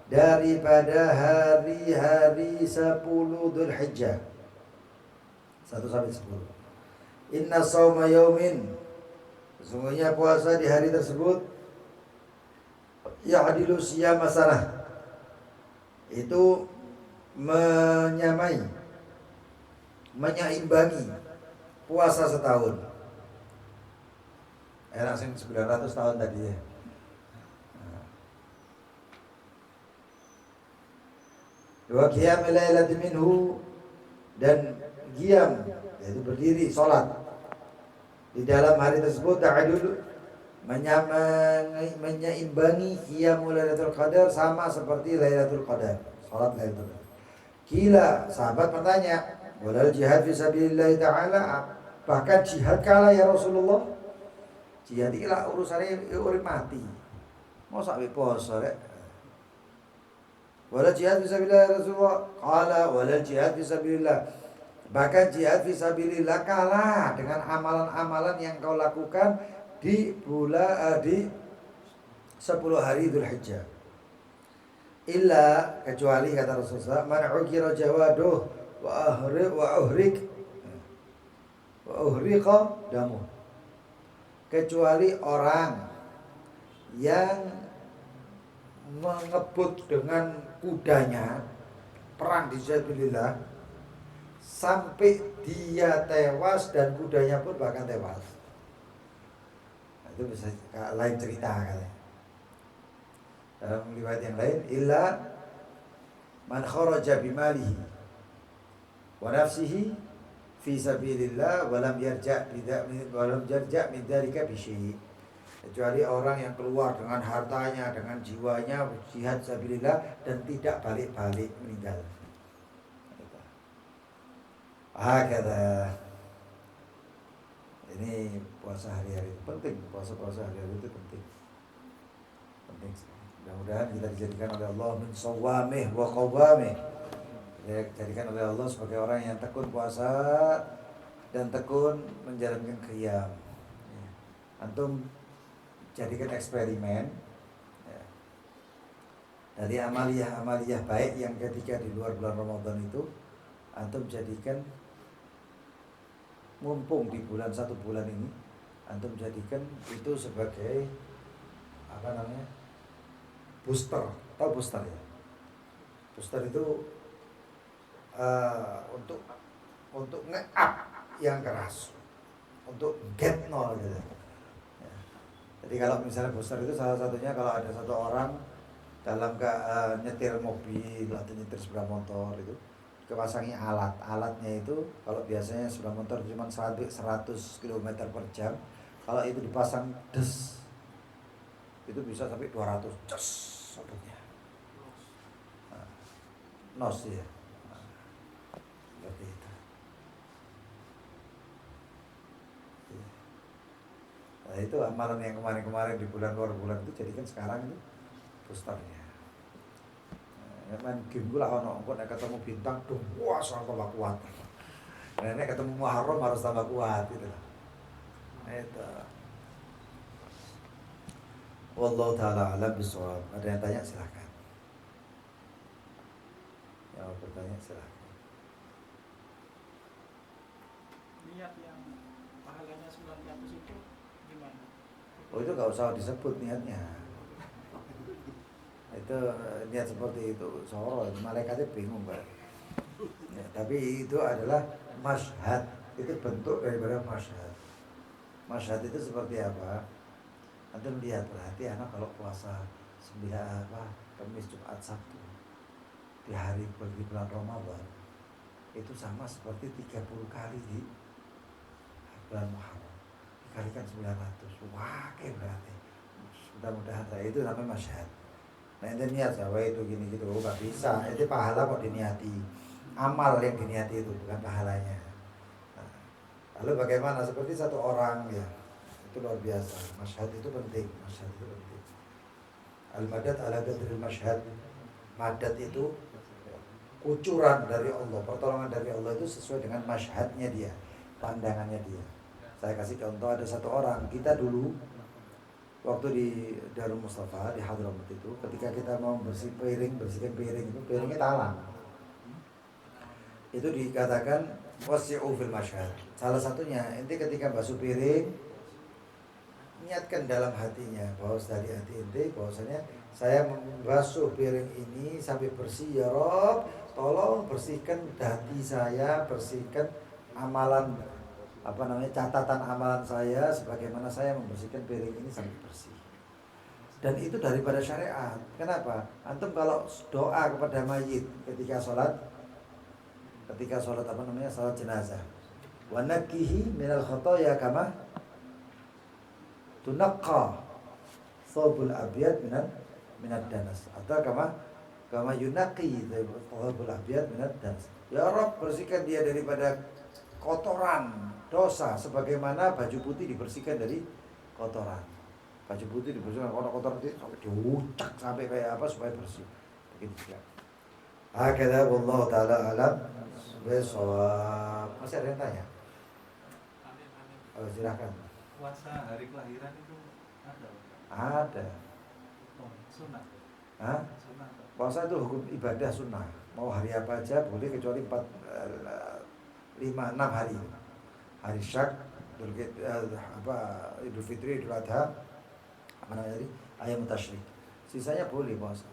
daripada hari-hari 10 Dzulhijjah 1 sampai 10. Inna shauma yaumin, sesungguhnya puasa di hari tersebut ya'dilu siyama sanah, itu menyeimbangi puasa setahun. Enak sing 900 tahun tadi ya. Wa qiyam lailati minhu, dan qiyam yaitu berdiri salat di dalam hari tersebut ta'adul menyeimbangi qiyamul lailatul qadar sama seperti lailatul qadar, salat lailatul qadar. Kila, sahabat bertanya, walal jihad fi sabilillah ta'ala, bahkan jihad kala ya Rasulullah? Jihad ilah urusannya urip mati. Mosok we poso rek. Walal jihad fi sabilillah ya Rasulullah? Qala walal jihad fi sabilillah. Bahkan jihad fi sabilillah kalah dengan amalan-amalan yang kau lakukan di bulan di 10 hari Dzulhijjah. Illa, kecuali kata Rasulullah, man ukira jawaduh wa uhriqa damu, kecuali orang yang mengebut dengan kudanya perang di sabilillah sampai dia tewas dan kudanya pun bahkan tewas. Nah, itu bisa lain cerita katanya. Dalam riwayat yang lain, illa man kharaja bimalihi wa nafsihi fi sabilillah wa lam yarja' min dzalika bi syai'. Kecuali orang yang keluar dengan hartanya, dengan jiwanya jihad sabilillah dan tidak balik-balik meninggal. Kata ini puasa hari-hari itu penting, puasa hari-hari itu penting sekali. Mudah-mudahan kita dijadikan oleh Allah min shawamih wa qawamih. Ya, dijadikan oleh Allah sebagai orang yang tekun puasa dan tekun menjalankan qiyam. Ya. Antum jadikan eksperimen ya, dari amaliyah baik yang ketika di luar bulan Ramadan itu antum jadikan, mumpung di bulan 1 bulan ini antum jadikan itu sebagai booster. Tahu booster ya? Booster itu untuk nge-up yang keras, untuk get nol gitu. Ya. Jadi kalau misalnya booster itu salah satunya kalau ada satu orang dalam nyetir mobil atau nyetir sepeda motor itu kepasangi alatnya itu kalau biasanya sepeda motor cuma 100 km per jam, kalau itu dipasang itu bisa sampai 200 sebutnya nos ya. Seperti itu. Nah, itu amalan yang kemarin di luar bulan itu jadikan sekarang itu boosternya. Main game gue lah ono nek ketemu bintang tuh wah tambah kuat. Nek ketemu Muharram harus tambah kuat gitu. Itu. Wallahu taala alam bisawab. Ada yang tanya silakan. Yang bertanya silakan. Niat yang pahalanya 900 itu gimana? Oh itu nggak usah disebut niatnya. Itu niat seperti itu soro, malaikatnya bingung Pak. Ya, tapi itu adalah masyhad, itu bentuk daripada masyhad. Masyhad itu seperti apa? Nanti lihat, berarti anak kalau puasa 9 Kamis Jumat Sabtu di hari bulan Ramadan itu sama seperti 30 kali di bulan Muharram dikalikan 900. Wah, berarti mudah-mudahan itu namanya masyhad. Nah itu niat bahwa itu gini gitu, nggak bisa. Itu pahala kok diniati, amal yang diniati itu bukan pahalanya. Nah, lalu bagaimana? Seperti satu orang ya, itu luar biasa. Masyhad itu penting, masyhad itu penting. Al-madad ala qadril masyhad. Madad itu kucuran dari Allah, pertolongan dari Allah itu sesuai dengan masyhadnya dia, pandangannya dia. Saya kasih contoh, ada satu orang, kita dulu waktu di Darul Mustafa di Hadramaut itu, ketika kita mau bersihkan piring itu piringnya talang. Itu dikatakan wasi'u fil masyhad. Salah satunya, ente ketika basuh piring niatkan dalam hatinya bahwa dari hati ente bahwasanya saya membasuh piring ini sampai bersih ya Rob, tolong bersihkan hati saya, bersihkan amalan catatan amalan saya sebagaimana saya membersihkan piring ini sampai bersih. Dan itu daripada syariat. Kenapa? Antum kalau doa kepada mayit ketika sholat sholat jenazah, wa naqihi minal khotoya kama tunaqqa thawbul abyad minad danas, atau kama yunaqi thawbul abyad minad danas. Ya Rabb, bersihkan dia daripada kotoran dosa sebagaimana baju putih dibersihkan dari kotoran. Baju putih dibersihkan kotor itu sampai diucak sampai kayak apa supaya bersih. Begitu juga. Hakadha wallahu taala alam bisawab. Masih ada yang tanya? Oh, silakan. Puasa hari kelahiran itu ada? Ada. Oh, sunnah. Hah? Sunnah. Puasa itu hukum ibadah sunnah. Mau hari apa aja boleh kecuali 5-6 hari. Hari Syak, Idul Fitri, Idul Adha, Ayam Tasyrik. Sisanya boleh puasa.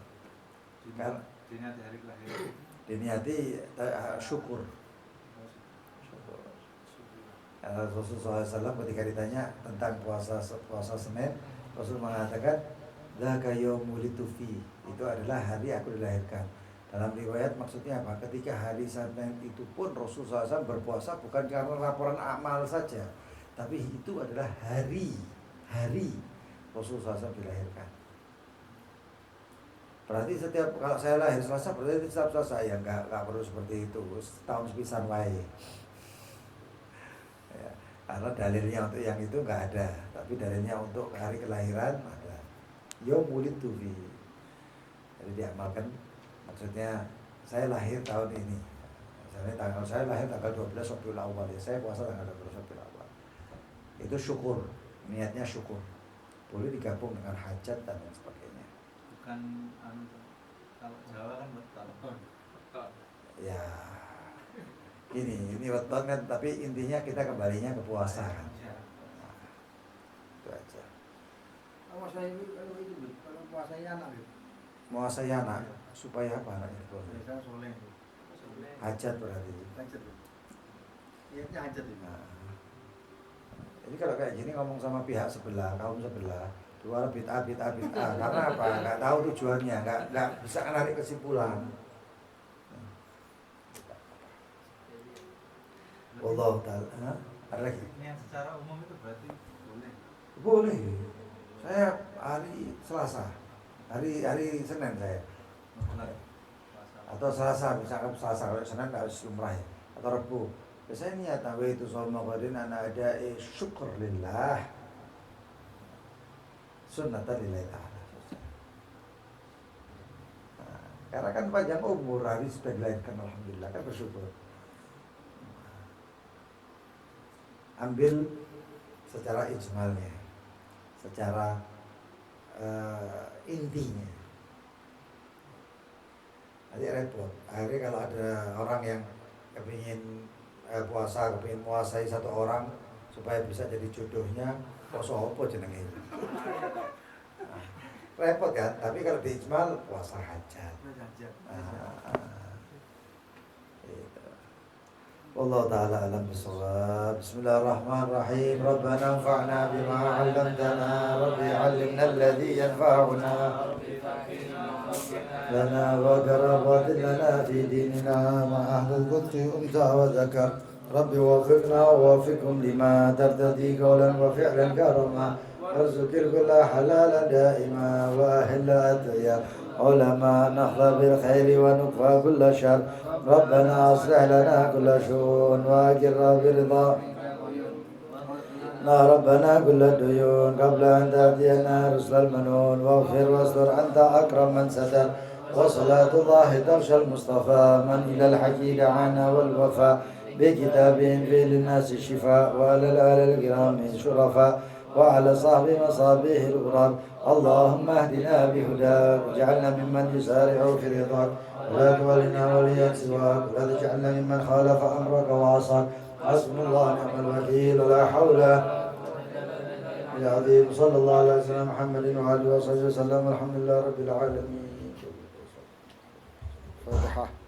Karena Diniati hari kelahiran. diniati syukur. Rasulullah SAW ketika ditanya tentang puasa Senin, Rasul mengatakan Dzaka yaumul fi, itu adalah hari aku dilahirkan. Dalam riwayat maksudnya apa? Ketika hari Senin itu pun Rasulullah SAW berpuasa bukan karena laporan amal saja, tapi itu adalah hari Rasulullah SAW dilahirkan. Berarti setiap, kalau saya lahir Selasa berarti setiap Selasa, ya enggak perlu seperti itu. Tahun sepisan wae. Ya, karena dalilnya untuk yang itu enggak ada, tapi dalilnya untuk hari kelahiran ada. Yaumul fi. Jadi diamalkan, maksudnya saya lahir tahun ini. Misalnya tanggal saya lahir tanggal 12 Rabiul Awal, ya saya puasa tanggal 12 Rabiul Awal. Itu syukur, niatnya syukur. Boleh digabung dengan hajat dan lain sebagainya. Bukan kalau Jawa kan beton. Ya, ini weton kan, tapi intinya kita kembalinya ke puasa kan. Nah, itu aja. Kalau puasanya anak gitu. Puasai anak supaya apa anaknya puasa? Biasa soleh. Hajat berarti. Hajat. Niatnya hajat itu. Nah, ini kalau kayak gini ngomong sama pihak sebelah, kaum sebelah, dua bid'ah, karena apa? Nggak tahu tujuannya, nggak bisa menarik kesimpulan. Allah taala, ada lagi? Yang secara umum itu berarti Boleh. Saya hari Selasa, hari Senin saya, atau Selasa, misalkan Selasa, kalau Senin nggak harus lumrah ya, atau Rabu. Biasanya niat nawa itu sholma qadin ana ada syukur lillah, sunnatan lillahi ta'ala. Nah, karena kan panjang umur, hari sudah dilahirkan, alhamdulillah, kan bersyukur. Ambil secara ijmalnya, secara intinya. Nanti repot. Akhirnya kalau ada orang yang kepingin puasa, kepingin menguasai satu orang supaya bisa jadi jodohnya, poso apa jenenge? Nah, repot kan? Tapi kalau di ijmal puasa hajat. والله تعالى أعلم بالصواب. بسم الله الرحمن الرحيم. ربنا انفعنا بما علمتنا، ربي علمنا الذي ينفعنا لنا وقربت لنا في ديننا مع أهل القدس أنثى وذكر. ربي وفقنا ووفقهم لما ترتدي قولا وفعلا كرما، وارزق الكل حلالا دائما، وأهل أتقيا علماء نحظى بالخير ونكفى كل شر. ربنا أصلح لنا كل شؤون وأجر برضا ربنا كل الديون قبل أن تأتينا رسل المنون، واغفر واستر أنت أكرم من ستر. وصلاة الله ترشى المصطفى من إلى الحكي دعانا والوفاء بكتاب فيه للناس الشفاء، وعلى الآل الكرام شرفاء، وعلى صحب مصابيح الغراب. اللهم اهدنا بهداك واجعلنا ممن يسارع في رضاك، ولا تولنا وليا سواك، ولا تجعلنا ممن خالف امرك وعصاك. حسبنا الله ونعم الوكيل، ولا حول العظيم. صلى الله على سيدنا محمد وعلى اله وصحبه وسلم، والحمد لله رب العالمين. فاتحة.